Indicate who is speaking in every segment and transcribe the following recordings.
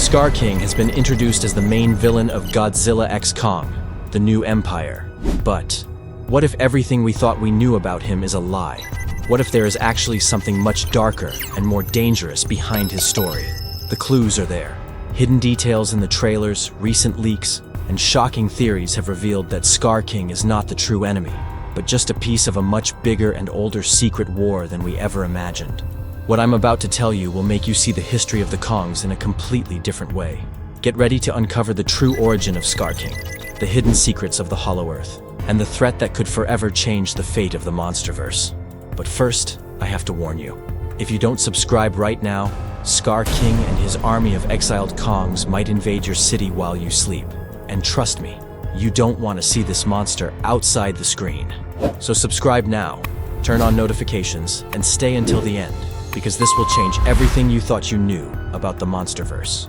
Speaker 1: ScarKing has been introduced as the main villain of GodzillaXKong, the new empire. But what if everything we thought we knew about him is a lie? What if there is actually something much darker and more dangerous behind his story? The clues are there. Hidden details in the trailers, recent leaks, and shocking theories have revealed that ScarKing is not the true enemy, but just a piece of a much bigger and older secret war than we ever imagined. What I'm about to tell you will make you see the history of the Kongs in a completely different way. Get ready to uncover the true origin of ScarKing, the hidden secrets of the Hollow Earth, and the threat that could forever change the fate of the MonsterVerse. But first, I have to warn you. If you don't subscribe right now, ScarKing and his army of exiled Kongs might invade your city while you sleep. And trust me, you don't want to see this monster outside the screen. So subscribe now, turn on notifications, and stay until the end, because this will change everything you thought you knew about the MonsterVerse.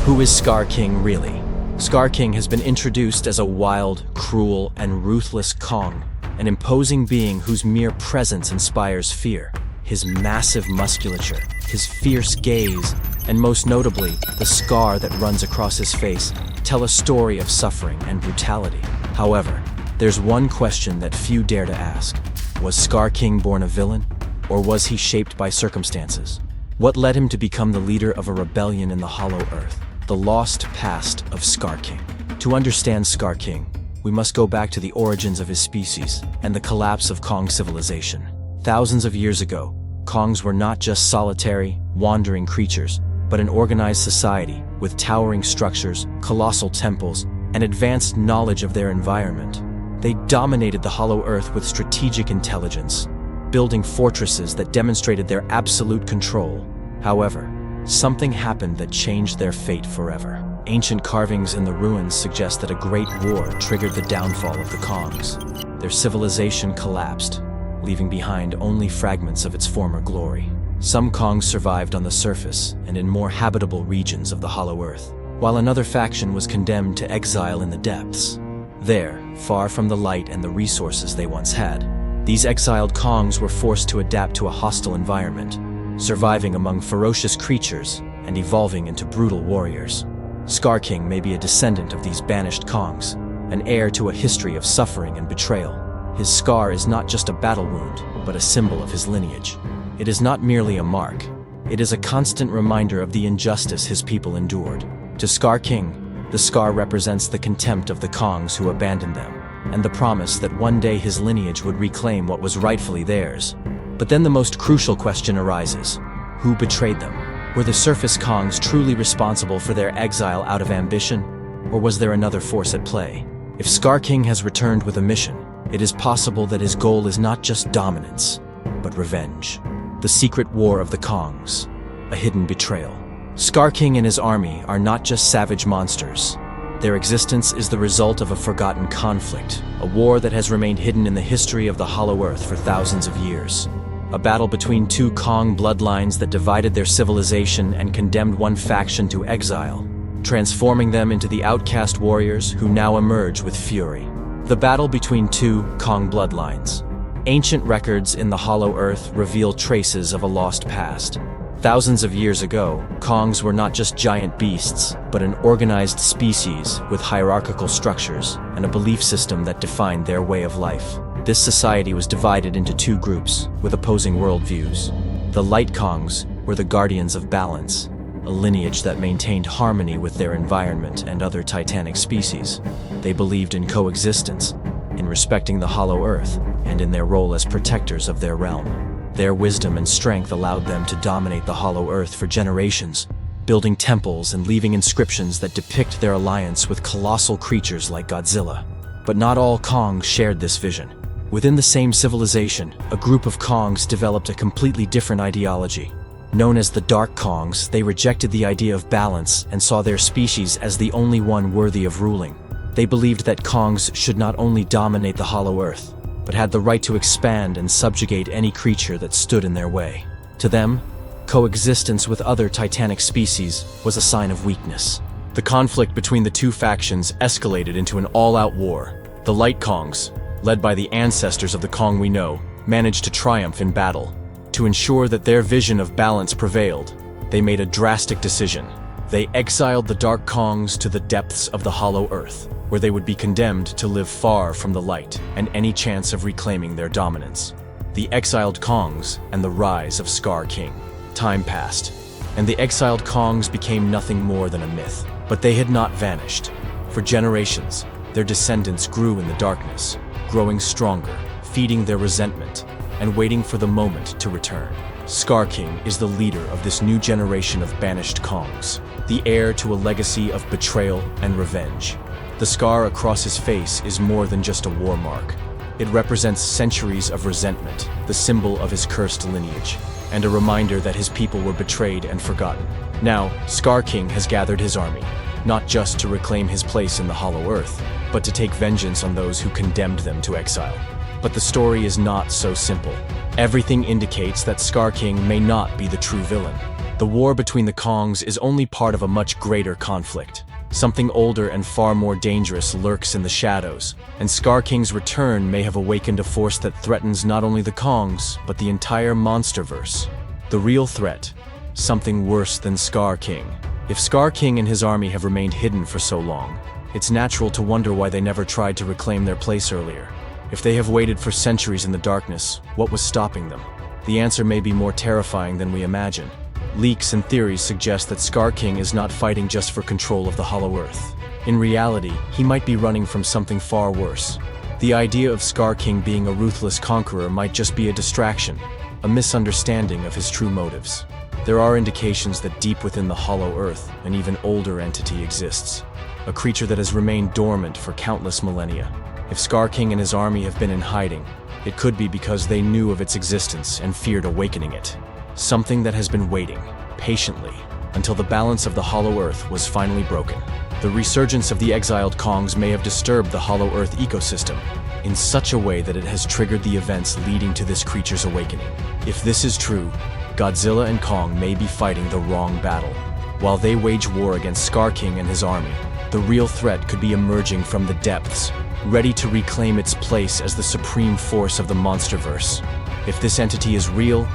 Speaker 1: Who is ScarKing really? ScarKing has been introduced as a wild, cruel, and ruthless Kong, an imposing being whose mere presence inspires fear. His massive musculature, his fierce gaze, and most notably, the scar that runs across his face, tell a story of suffering and brutality. However, there's one question that few dare to ask. Was ScarKing born a villain, or was he shaped by circumstances? What led him to become the leader of a rebellion in the Hollow Earth? The lost past of ScarKing. To understand ScarKing, we must go back to the origins of his species and the collapse of Kong civilization. Thousands of years ago, Kongs were not just solitary, wandering creatures, but an organized society with towering structures, colossal temples, and advanced knowledge of their environment. They dominated the Hollow Earth with strategic intelligence, building fortresses that demonstrated their absolute control. However, something happened that changed their fate forever. Ancient carvings in the ruins suggest that a great war triggered the downfall of the Kongs. Their civilization collapsed, leaving behind only fragments of its former glory. Some Kongs survived on the surface and in more habitable regions of the Hollow Earth, while another faction was condemned to exile in the depths. There, far from the light and the resources they once had, these exiled Kongs were forced to adapt to a hostile environment, surviving among ferocious creatures and evolving into brutal warriors. ScarKing may be a descendant of these banished Kongs, an heir to a history of suffering and betrayal. His scar is not just a battle wound, but a symbol of his lineage. It is not merely a mark. It is a constant reminder of the injustice his people endured. To ScarKing, the scar represents the contempt of the Kongs who abandoned them, and the promise that one day his lineage would reclaim what was rightfully theirs. But then the most crucial question arises. Who betrayed them? Were the surface Kongs truly responsible for their exile out of ambition, or was there another force at play? If ScarKing has returned with a mission, it is possible that his goal is not just dominance, but revenge. The secret war of the Kongs, a hidden betrayal. ScarKing and his army are not just savage monsters. Their existence is the result of a forgotten conflict, a war that has remained hidden in the history of the Hollow Earth for thousands of years. A battle between two Kong bloodlines that divided their civilization and condemned one faction to exile, transforming them into the outcast warriors who now emerge with fury. The battle between two Kong bloodlines. Ancient records in the Hollow Earth reveal traces of a lost past. Thousands of years ago, Kongs were not just giant beasts, but an organized species with hierarchical structures and a belief system that defined their way of life. This society was divided into two groups with opposing worldviews. The Light Kongs were the guardians of balance, a lineage that maintained harmony with their environment and other titanic species. They believed in coexistence, in respecting the Hollow Earth, and in their role as protectors of their realm. Their wisdom and strength allowed them to dominate the Hollow Earth for generations, building temples and leaving inscriptions that depict their alliance with colossal creatures like Godzilla. But not all Kongs shared this vision. Within the same civilization, a group of Kongs developed a completely different ideology. Known as the Dark Kongs, they rejected the idea of balance and saw their species as the only one worthy of ruling. They believed that Kongs should not only dominate the Hollow Earth, but had the right to expand and subjugate any creature that stood in their way. To them, coexistence with other titanic species was a sign of weakness. The conflict between the two factions escalated into an all-out war. The Light Kongs, led by the ancestors of the Kong we know, managed to triumph in battle. To ensure that their vision of balance prevailed, they made a drastic decision. They exiled the Dark Kongs to the depths of the Hollow Earth, where they would be condemned to live far from the light and any chance of reclaiming their dominance. The exiled Kongs and the rise of Scar King. Time passed, and the exiled Kongs became nothing more than a myth. But they had not vanished. For generations, their descendants grew in the darkness, growing stronger, feeding their resentment, and waiting for the moment to return. Scar King is the leader of this new generation of banished Kongs, the heir to a legacy of betrayal and revenge. The scar across his face is more than just a war mark. It represents centuries of resentment, the symbol of his cursed lineage, and a reminder that his people were betrayed and forgotten. Now, Scar King has gathered his army, not just to reclaim his place in the Hollow Earth, but to take vengeance on those who condemned them to exile. But the story is not so simple. Everything indicates that Scar King may not be the true villain. The war between the Kongs is only part of a much greater conflict. Something older and far more dangerous lurks in the shadows, and Scar King's return may have awakened a force that threatens not only the Kongs, but the entire MonsterVerse. The real threat, something worse than Scar King. If Scar King and his army have remained hidden for so long, it's natural to wonder why they never tried to reclaim their place earlier. If they have waited for centuries in the darkness, what was stopping them? The answer may be more terrifying than we imagine. Leaks and theories suggest that Scar King is not fighting just for control of the Hollow Earth. In reality, he might be running from something far worse. The idea of Scar King being a ruthless conqueror might just be a distraction, a misunderstanding of his true motives. There are indications that deep within the Hollow Earth, an even older entity exists, a creature that has remained dormant for countless millennia. If Scar King and his army have been in hiding, it could be because they knew of its existence and feared awakening it. Something that has been waiting, patiently, until the balance of the Hollow Earth was finally broken. The resurgence of the exiled Kongs may have disturbed the Hollow Earth ecosystem in such a way that it has triggered the events leading to this creature's awakening. If this is true, Godzilla and Kong may be fighting the wrong battle. While they wage war against Scar King and his army, the real threat could be emerging from the depths, ready to reclaim its place as the supreme force of the MonsterVerse. If this entity is real,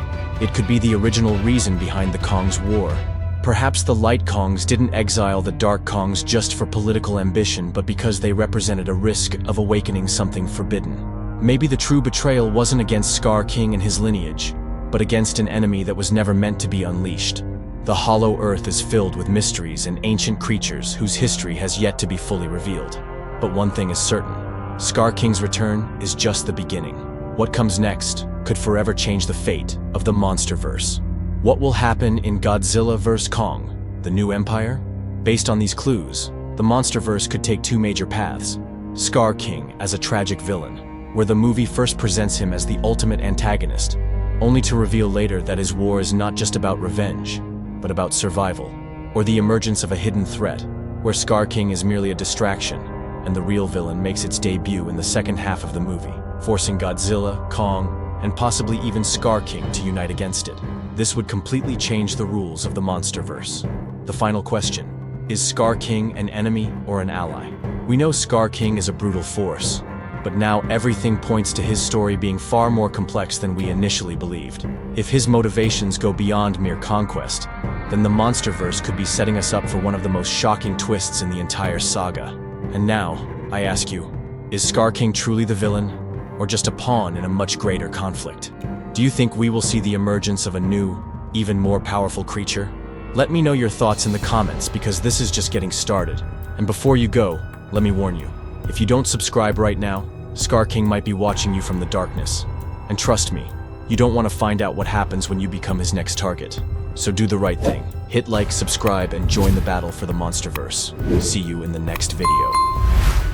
Speaker 1: it could be the original reason behind the Kong's war. Perhaps the Light Kongs didn't exile the Dark Kongs just for political ambition, but because they represented a risk of awakening something forbidden. Maybe the true betrayal wasn't against Scar King and his lineage, but against an enemy that was never meant to be unleashed. The Hollow Earth is filled with mysteries and ancient creatures whose history has yet to be fully revealed. But one thing is certain, Scar King's return is just the beginning. What comes next could forever change the fate of the MonsterVerse. What will happen in Godzilla vs. Kong, the new empire? Based on these clues, the MonsterVerse could take two major paths. Scar King as a tragic villain, where the movie first presents him as the ultimate antagonist, only to reveal later that his war is not just about revenge, but about survival. Or the emergence of a hidden threat, where Scar King is merely a distraction, and the real villain makes its debut in the second half of the movie, forcing Godzilla, Kong, and possibly even Scar King to unite against it. This would completely change the rules of the MonsterVerse. The final question, is Scar King an enemy or an ally? We know Scar King is a brutal force, but now everything points to his story being far more complex than we initially believed. If his motivations go beyond mere conquest, then the MonsterVerse could be setting us up for one of the most shocking twists in the entire saga. And now, I ask you, is Scar King truly the villain, or just a pawn in a much greater conflict? Do you think we will see the emergence of a new, even more powerful creature? Let me know your thoughts in the comments, because this is just getting started. And before you go, let me warn you, if you don't subscribe right now, Scar King might be watching you from the darkness. And trust me, you don't want to find out what happens when you become his next target. So do the right thing. Hit like, subscribe, and join the battle for the MonsterVerse. See you in the next video.